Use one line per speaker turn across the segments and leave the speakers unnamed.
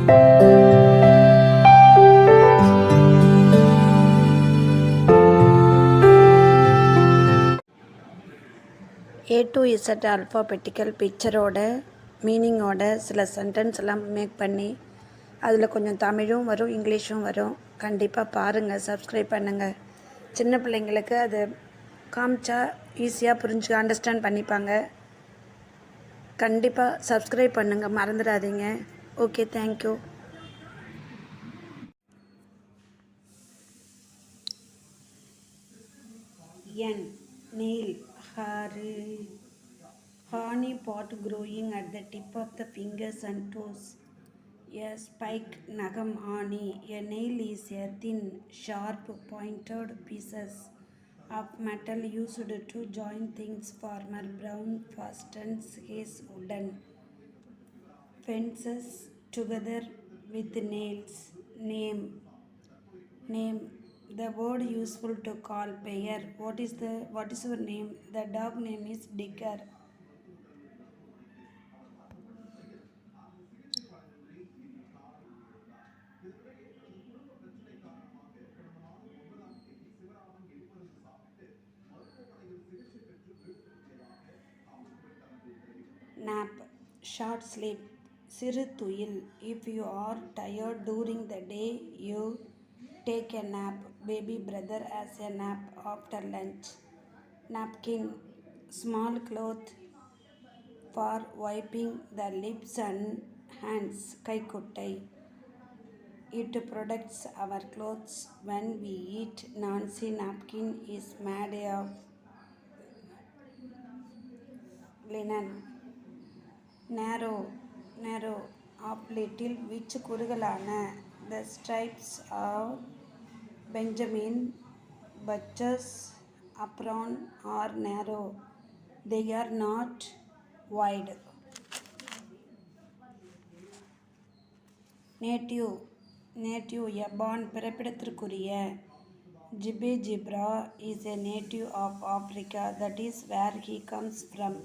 A to Z அல்ஃபாபெட்டிக்கல் பிக்சரோட மீனிங்கோட சில sentence எல்லாம் make பண்ணி அதில் கொஞ்சம் தமிழும் வரும் இங்கிலீஷும் வரும். கண்டிப்பாக பாருங்கள், சப்ஸ்கிரைப் பண்ணுங்கள். சின்ன பிள்ளைங்களுக்கு அது காமிச்சா ஈஸியாக புரிஞ்சு அண்டர்ஸ்டாண்ட் பண்ணிப்பாங்க. கண்டிப்பாக சப்ஸ்கிரைப் பண்ணுங்கள், மறந்துடாதீங்க. Okay, thank you. N. Nail. Horny part growing at the tip of the fingers and toes. A spike. Nagam honey. A nail is a thin, sharp, pointed pieces of metal used to join things. Farmer Brown fastens his wooden fences together with nails. Name. The word useful to call bear. What is your name? The dog name is Digger. Nap. Short sleep. சிறு துயில். If you are tired during the day, you take a nap. Baby brother has a nap after lunch. Napkin. Small cloth for wiping the lips and hands. Kaikuttai. It protects our clothes when we eat. Nancy napkin is made of linen. Narrow. Of little, which குறுகலான. The stripes of Benjamin Butcher's apron are narrow. They are not wide. Native. A born பிறப்பிடத்திற்குரிய. Jibra is a native of Africa. That is where he comes from.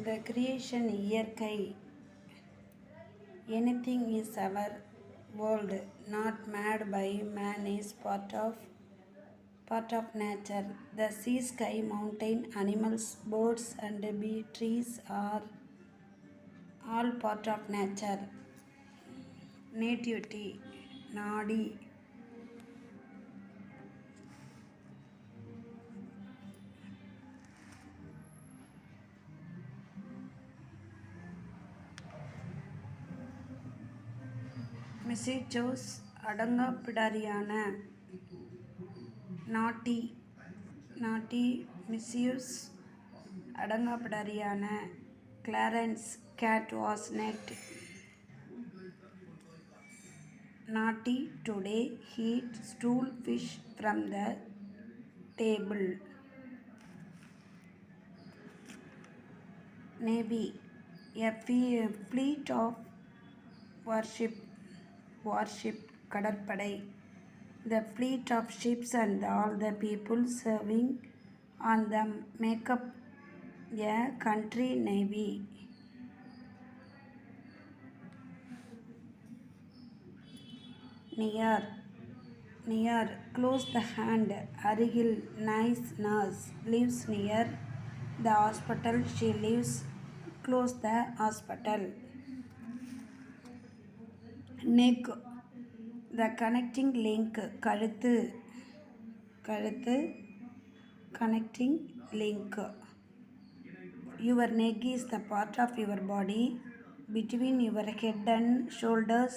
The creation இயற்கை. Anything is our world, not made by man, is part of nature. The sea, sky, mountain, animals, birds and trees are all part of nature. Nativity. Nadi. Mischievous. அடங்காப்பிடாரியான. Naughty. Mischievous. அடங்காப்பிடாரியான. Clarence cat was nacked. Naughty today. Heat stool fish from the table. Navy. A fleet of warship. கடற்படை. The fleet of ships and all the people serving on them make up a country navy. Near. Close the hand. அருகில். Nice nurse lives near the hospital. She lives close the hospital. Neck. The connecting link. கழுத்து. Connecting link. Your neck is the part of your body between your head and shoulders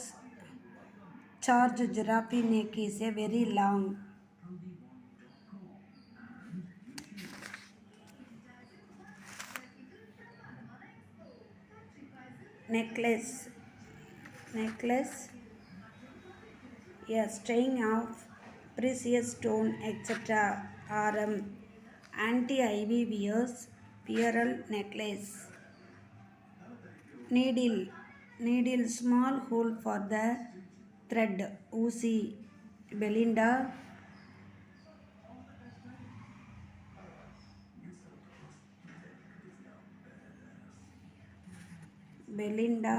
Charge giraffe neck is a very long. Necklace. Necklace. A string of precious stone, etc. Arm. Anti-ivy wears pearl necklace. Needle. Needle, small hole for the thread. Uzi. Belinda. Belinda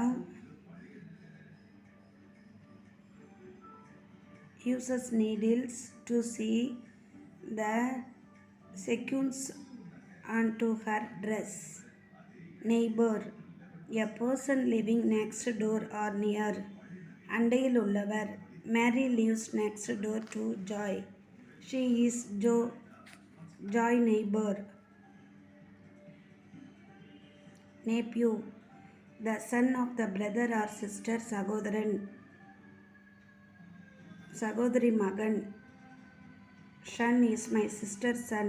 uses needles to see the sequins onto her dress. Neighbor, a person living next door or near. அண்டையில் உள்ளவர். Mary lives next door to Joy. She is Joy neighbor. Nephew, the son of the brother or sister. சகோதரன், சகோதரி மகன். Son is my sister's son.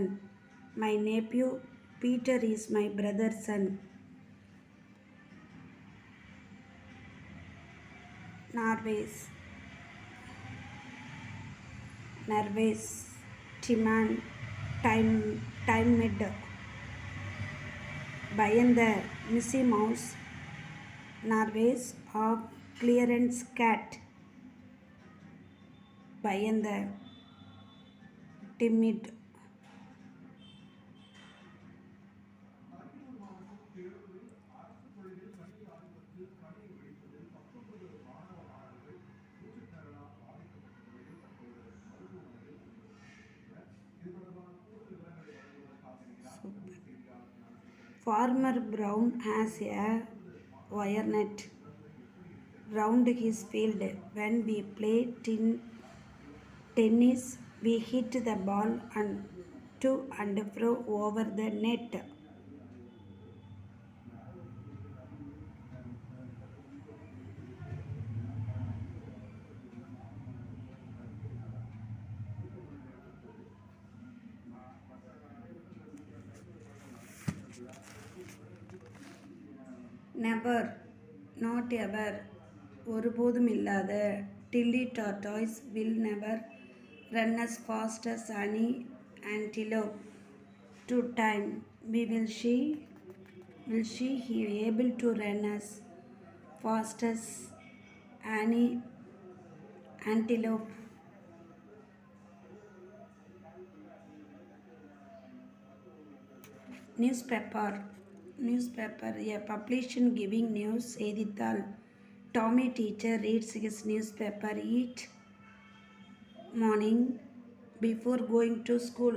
My nephew Peter is my brother's son. Nervous, Timon, timid. பயந்த, Missy Mouse. Nervous of Clarence cat. பயந்த, timid. Farmer Brown has a wire net round his field. When we play tennis, we hit the ball to and fro over the net. Never, not ever, ஒருபோதும் இல்லாத. Tilly tortoise will never run as fast as any antelope. To time, will she be able to run as fast as any antelope? Newspaper, a publication giving news. செய்தித்தாள். Tommy teacher reads his newspaper each morning before going to school.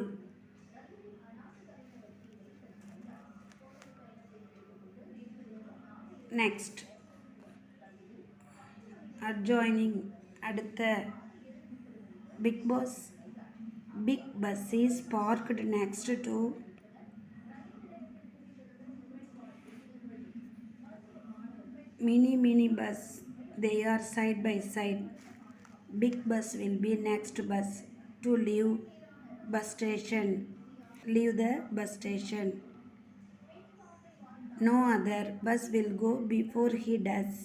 Next. Adjoining, அடுத்த. Big bus is parked next to mini bus. They are side by side. Big bus will be next bus to leave the bus station. No other bus will go before he does.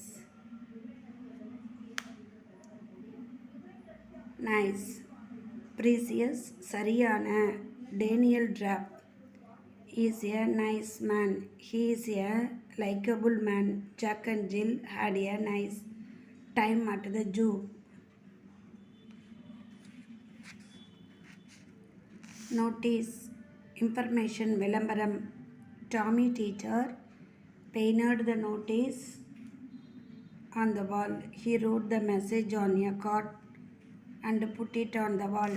Nice, precious, சரியான. Daniel Drapp is a nice man. He is a likable man. Jack and Jill had a nice time at the zoo. Notice, information, விளம்பரம். Tommy teacher painted the notice on the wall. He wrote the message on a card and put it on the wall.